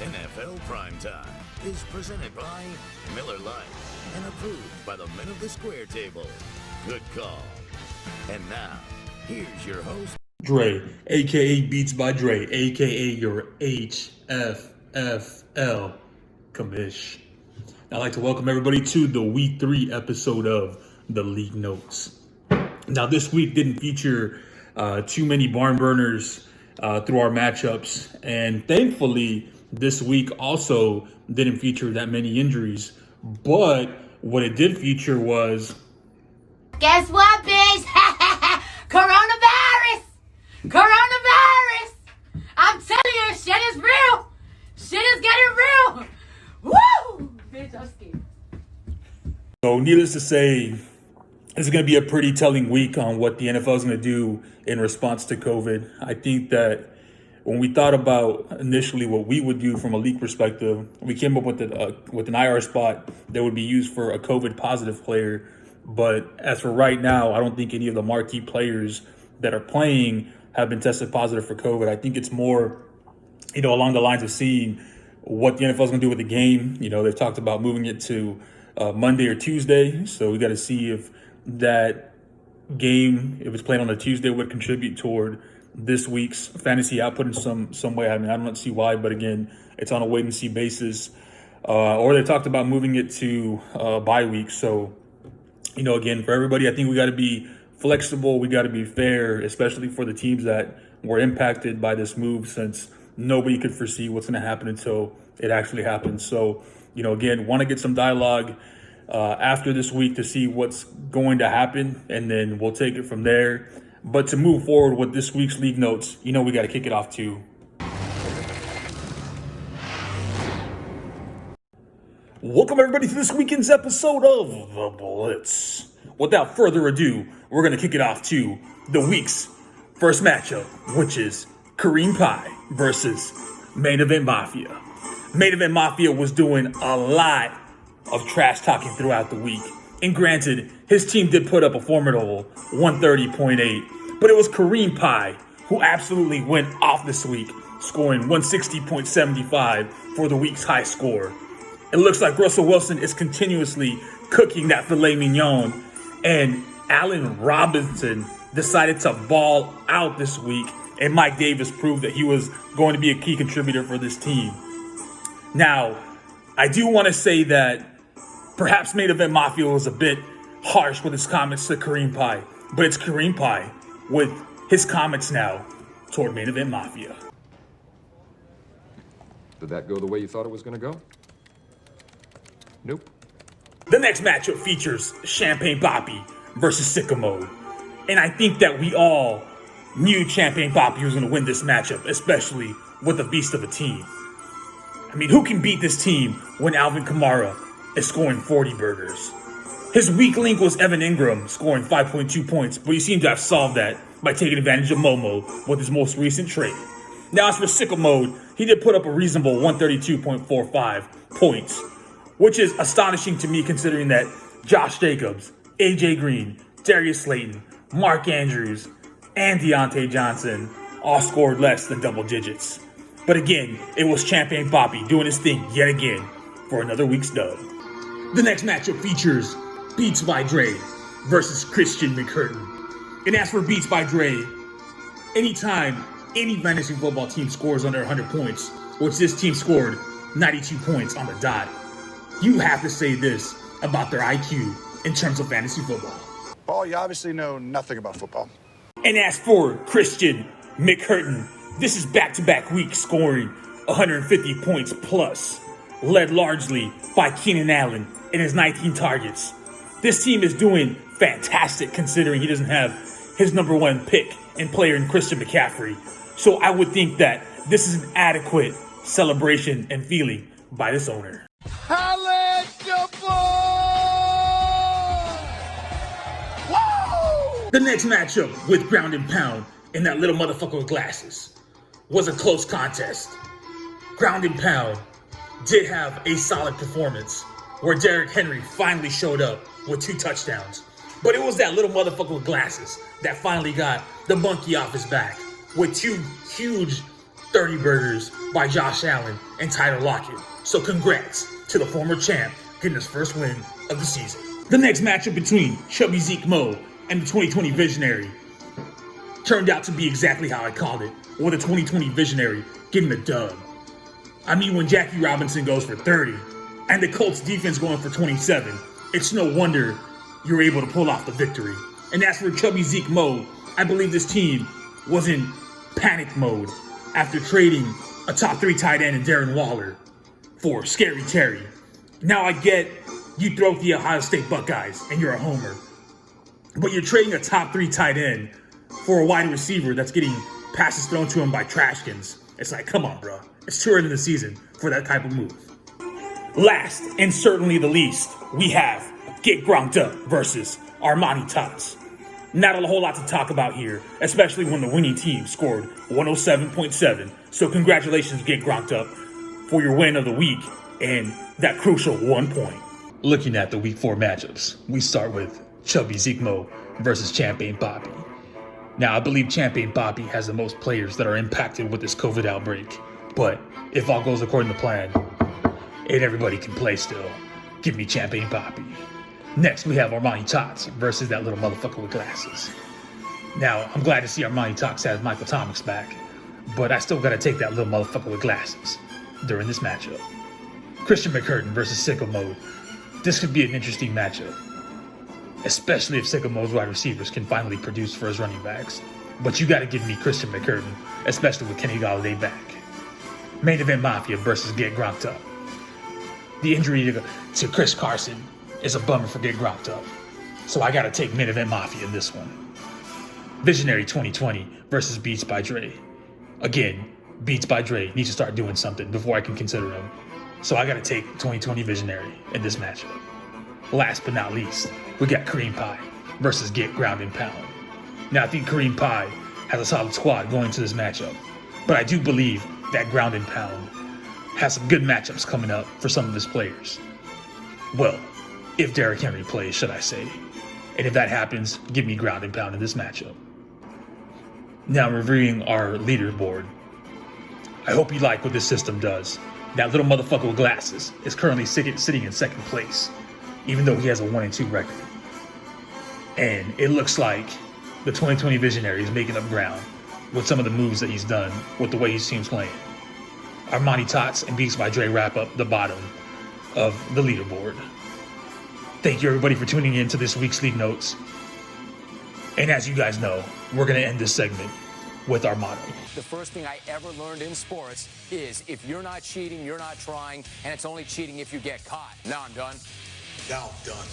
NFL Primetime is presented by Miller Lite and approved by the men of the Square Table. Good call. And now, here's your host, Dre, aka Beats by Dre, aka your HFFL commish. I'd like to welcome everybody to the Week 3 episode of the League Notes. Now, this week didn't feature too many barn burners through our matchups, and thankfully, this week also didn't feature that many injuries. But what it did feature was, guess what, bitch? Coronavirus! Coronavirus! I'm telling you, shit is real. Shit is getting real. Woo! Bitch, I'm scared. so needless to say, this is going to be a pretty telling week on what the NFL is going to do in response to COVID. I think that when we thought about initially what we would do from a league perspective, we came up with an IR spot that would be used for a COVID positive player. But as for right now, I don't think any of the marquee players that are playing have been tested positive for COVID. I think it's more, along the lines of seeing what the NFL is going to do with the game. They've talked about moving it to Monday or Tuesday. So we got to see if that game, if it's played on a Tuesday, would contribute toward this week's fantasy output in some way. I mean, I don't see why, but again, it's on a wait and see basis. Or they talked about moving it to bye week. So, again, for everybody, I think we got to be flexible. We got to be fair, especially for the teams that were impacted by this move, since nobody could foresee what's going to happen until it actually happens. So, again, want to get some dialogue after this week to see what's going to happen, and then we'll take it from there. But to move forward with this week's League Notes, we got to kick it off too. Welcome everybody to this weekend's episode of The Blitz. Without further ado, we're going to kick it off to the week's first matchup, which is Kareem Pie versus Main Event Mafia. Main Event Mafia was doing a lot of trash talking throughout the week. And granted, his team did put up a formidable 130.8, but it was Kareem Pie who absolutely went off this week, scoring 160.75 for the week's high score. It looks like Russell Wilson is continuously cooking that filet mignon, and Allen Robinson decided to ball out this week, and Mike Davis proved that he was going to be a key contributor for this team. Now, I do want to say that perhaps Main Event Mafia was a bit harsh with his comments to Kareem Pie, but it's Kareem Pie with his comments now toward Main Event Mafia. Did that go the way you thought it was going to go? Nope. The next matchup features Champagne Papi versus Sicko Mode. And I think that we all knew Champagne Papi was going to win this matchup, especially with a beast of a team. I mean, who can beat this team when Alvin Kamara is scoring 40 burgers? His weak link was Evan Ingram scoring 5.2 points, but he seemed to have solved that by taking advantage of Momo with his most recent trade. Now, as for Sicko Mode, he did put up a reasonable 132.45 points, which is astonishing to me considering that Josh Jacobs, AJ Green, Darius Slayton, Mark Andrews, and Deontay Johnson all scored less than double digits. But again, it was Champagne Papi doing his thing yet again for another week's dub. The next matchup features Beats by Dre versus Christian McCurtain. And as for Beats by Dre, anytime any fantasy football team scores under 100 points, which this team scored 92 points on the dot, you have to say this about their IQ in terms of fantasy football. Paul, you obviously know nothing about football. And as for Christian McCurtain, this is back-to-back weeks scoring 150 points plus, led largely by Keenan Allen and his 19 targets. This team is doing fantastic considering he doesn't have his number one pick and player in Christian McCaffrey. So I would think that this is an adequate celebration and feeling by this owner. The next matchup with Ground and Pound and that little motherfucker with glasses was a close contest. Ground and Pound did have a solid performance where Derrick Henry finally showed up with 2 touchdowns. But it was that little motherfucker with glasses that finally got the monkey off his back with 2 huge 30 burgers by Josh Allen and Tyler Lockett. So congrats to the former champ getting his first win of the season. The next matchup between Chubby Zeke Mo and the 2020 Visionary turned out to be exactly how I called it, with the 2020 Visionary getting the dub. I mean, when Jackie Robinson goes for 30 and the Colts defense going for 27, it's no wonder you're able to pull off the victory. And as for Chubby Zeke Mo, I believe this team was in panic mode after trading a top 3 tight end in Darren Waller for Scary Terry. Now I get you throw the Ohio State Buckeyes and you're a homer, but you're trading a top 3 tight end for a wide receiver that's getting passes thrown to him by trashkins. It's like, come on, bro. It's too early in the season for that type of move. Last, and certainly the least, we have Get Gronked Up versus Armani Tots. Not a whole lot to talk about here, especially when the winning team scored 107.7. So congratulations, Get Gronked Up, for your win of the week and that crucial 1 point. Looking at the week 4 matchups, we start with Chubby Zeke Mo versus Champagne Bobby. Now, I believe Champagne Bobby has the most players that are impacted with this COVID outbreak. But if all goes according to plan, and everybody can play still, give me Champagne Bobby. Next, we have Armani Tots versus that little motherfucker with glasses. Now, I'm glad to see Armani Tots has Michael Thomas back, but I still gotta take that little motherfucker with glasses during this matchup. Christian McCurtain versus Sicko Mode. This could be an interesting matchup, especially if Sicko Mode's wide receivers can finally produce for his running backs. But you gotta give me Christian McCurtain, especially with Kenny Golladay back. Main Event Mafia versus Get Gronked Up. The injury to Chris Carson is a bummer for Get Gronked Up, so I gotta take Main Event Mafia in this one. Visionary 2020 versus Beats by Dre. Again, Beats by Dre needs to start doing something before I can consider him, so I gotta take 2020 Visionary in this matchup. Last but not least, we got Cream Pie versus Get Ground and Pound. Now, I think Cream Pie has a solid squad going into this matchup, but I do believe that Ground and Pound has some good matchups coming up for some of his players. Well, if Derrick Henry plays, should I say. And if that happens, give me Ground and Pound in this matchup. Now, reviewing our leaderboard. I hope you like what this system does. That little motherfucker with glasses is currently sitting in second place, even though he has a 1-2 record. And it looks like the 2020 Visionary is making up ground with some of the moves that he's done with the way his team's playing. Armani Tots and Beats by Dre wrap up the bottom of the leaderboard. Thank you, everybody, for tuning in to this week's League Notes. And as you guys know, we're going to end this segment with our motto. The first thing I ever learned in sports is if you're not cheating, you're not trying, and it's only cheating if you get caught. Now I'm done. Now I'm done.